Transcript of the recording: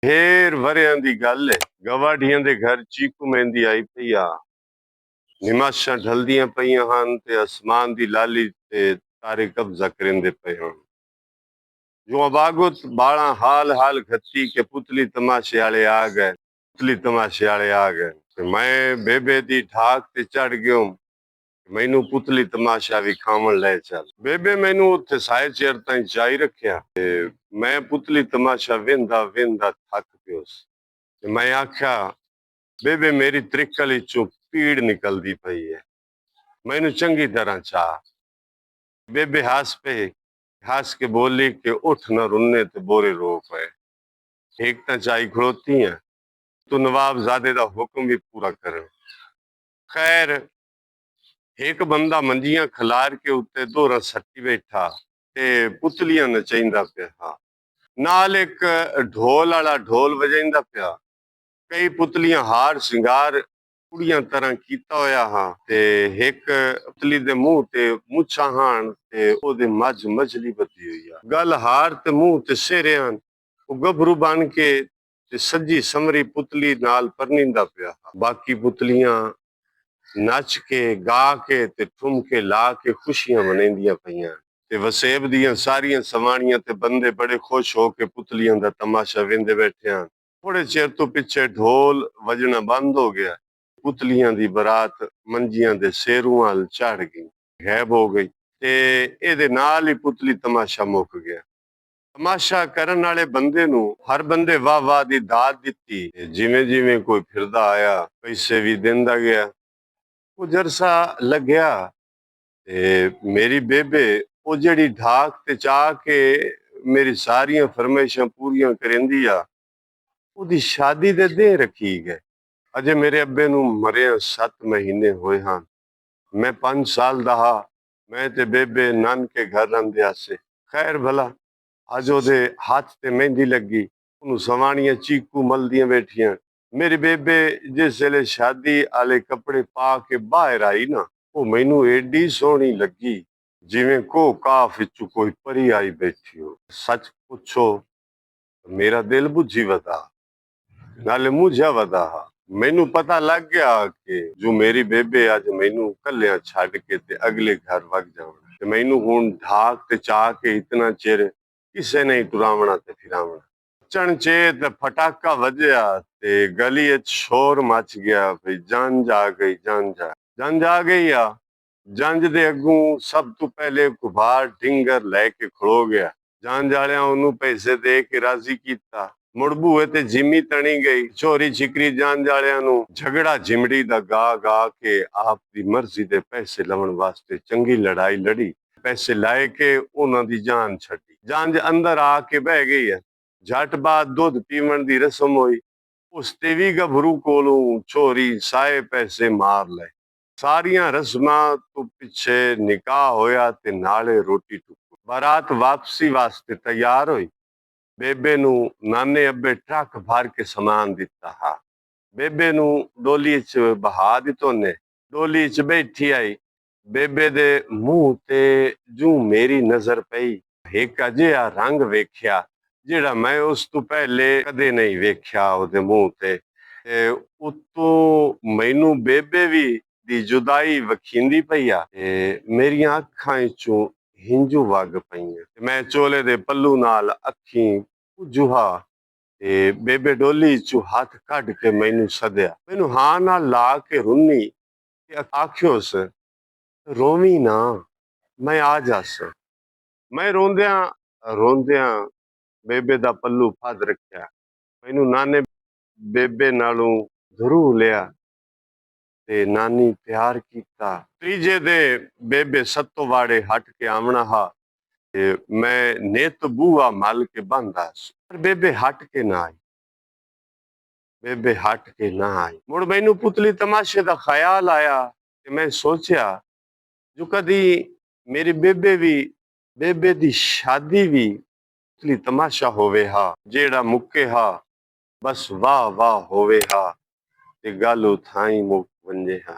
ढेर वरियां दी गल है। गवाढ़ियां दे घर चीकू मेहंदी आई पई आ। निमाशां ढलदियां पईयां हन ते आसमान दी लाली ते तारे कब्जा करेंदे पे हन। जो अबागुत बाला हाल हाल खत्ती के पुतली तमाशे आले आ गए। पुतली तमाशे आले आ गए ते मैं बेबे दी ढाक ते चढ़ गयो। मैनू पुतली तमाशा विखावन ले चल। बेबे मैनू उत्थे साए चेर ताईं चाई रखिया ते मैं पुतली तमाशा वेंदा वेंदा थक पियोस। मैं आख्या बेबे मेरी त्रिकल चो पीड़ निकलदी पई है, मैनू चंगी तरह चाह। बेबे हंस के बोली कि उठ न रुन्ने ते बोरे रो पे। एक तां चाई खड़ोती है, तू नवाबजादे दा हुक्म भी पूरा कर। खैर एक बंदा मंजियां खलार के उत्ते दोहरा सट्टी बैठा ते पुतलियां नचाइंदा पिया। नाल एक ढोल आला ढोल वजाइंदा पिया। कई पुतलियां हार सिंगार कुड़ियां तरह कीता होया हा ते एक पुतली दे मुंह ते मुछां हान ते ओदे मझ मछली बधी हुई आ। गल हार ते मुंह ते सेहरे हन। ओ गभरू बन के ते सजी समरी पुतली नाल परनिंदा पिया। बाकी पुतलियां नच के गा के ते ठुमके ला के खुशियां मनेंदियां पईयां ते वसेब दियां सारियां सवाणियां ते बंदे बड़े खुश हो के पुतलियां दा तमाशा वेंदे बैठे हन। थोड़े चेर तो पिछे ढोल वजना बंद हो गया। पुतलियां दी बरात मंजियां दे सेरू वाल चढ़ गई, गैब हो गई ते एदे नाल ही पुतली तमाशा मुक गया। तमाशा करन वाले बंदे नू हर बंदे वाह वाह दी दाद दिती। जिवें जिवें कोई फिरदा आया पैसे भी देंदा गया। कुछ अरसा लग्या ते मेरी बेबे ओ जेड़ी ढाक ते चाह के मेरी सारियां फरमाइशां पूरियां करेंदी आ, ओदी शादी दे दे रखी गए। अजे मेरे अब्बे नू मरिया 7 महीने होए हन। मैं 5 साल दा हा। मैं ते बेबे नानके घर रहिंदे आसे। खैर भला अज ओदे हाथ ते मेहंदी लगी, ओनू सवाणियां चीकू मलदियां बैठियां। मेरी बेबे जिस वेले शादी आले कपड़े पा के बाहर आई ना, ओ मैनू एडी सोहनी लगी जिवें को काफ विचों कोई परी आई बैठी हो। सच पुछो मेरा दिल बुझी वदा, नाले मुझा वदा। मैनू पता लग गया कि जो मेरी बेबे अज मैनू कल्लिया छड़ के ते अगले घर वग जावना ते मैनू हुण ढाक ते चाह के इतना चिर किसे नहीं टुरावना ते फिरावना। चणचे ते फटाका वजया ते गली च शोर मच गया भई जंज आ गई, जंज आ गई आ। जंज दे अगू सब तो पहले गुबार ढिंगर लैके खड़ो गया। जंज आलियां ओनू पैसे दे के राजी कीता। मुड़ बूहे ते जिमी तणी गई। चोरी छिकरी जंज आलियां नू झगड़ा झिमड़ी दा गा गा के आप दी मर्जी दे पैसे लवण वास्ते चंगी लड़ाई लड़ी। पैसे लाए के उन्हां दी जान छड्डी। जंज अंदर आके बह गई है। झट बाद दुध पीवण दी रस्म हुई। उस ते भी गभरू कोलों चोरी साए पैसे मार ले। सारियां रस्मां तो पिछे निकाह होया ते नाले रोटी टुक। बारात वापसी वास्ते तैयार हुई। बेबे नू नाने अब्बे ट्रक भर के समान दिता हा। बेबे नू डोली च बहा दितो ने। डोली च बैठी आई। बेबे दे मुंह ते जू मेरी नजर पई, एक अजिहा रंग वेख्या जेड़ा मैं उस तो पहले कदे नहीं वेख्या ओदे मुंह ते। उतों मैनू बेबे भी दी जुदाई वखींदी पई आ ते मेरियां अखां चों हिंजू वग पईयां। मैं चोले दे पल्लू नाल अखी जुहा ते बेबे डोली चो हाथ कढ के मैनू सदया। मैनू हां नाल ला के रुन्नी ते आख्योस रोवी ना, मैं आ जास। मैं रोंदियां रोंदियां बेबे दा पल्लू फद रखिया। मैनू नाने बेबे नालों ध्रू लिया ते नानी प्यार कीता। त्रीजे दे बेबे सत्तो वाड़े हट के आवना हा ते मैं नित बूहा मल के बंदास। पर बेबे हट के ना आई। बेबे हट के ना आई। मुड़ मैनू पुतली तमाशे दा ख्याल आया ते मैं सोचा जो कदी मेरी बेबे दी शादी भी पुतली तमाशा होवे हा जेड़ा मुके हा बस वाह वाह होवे हा ते गल उथाई मुक वंजे हा।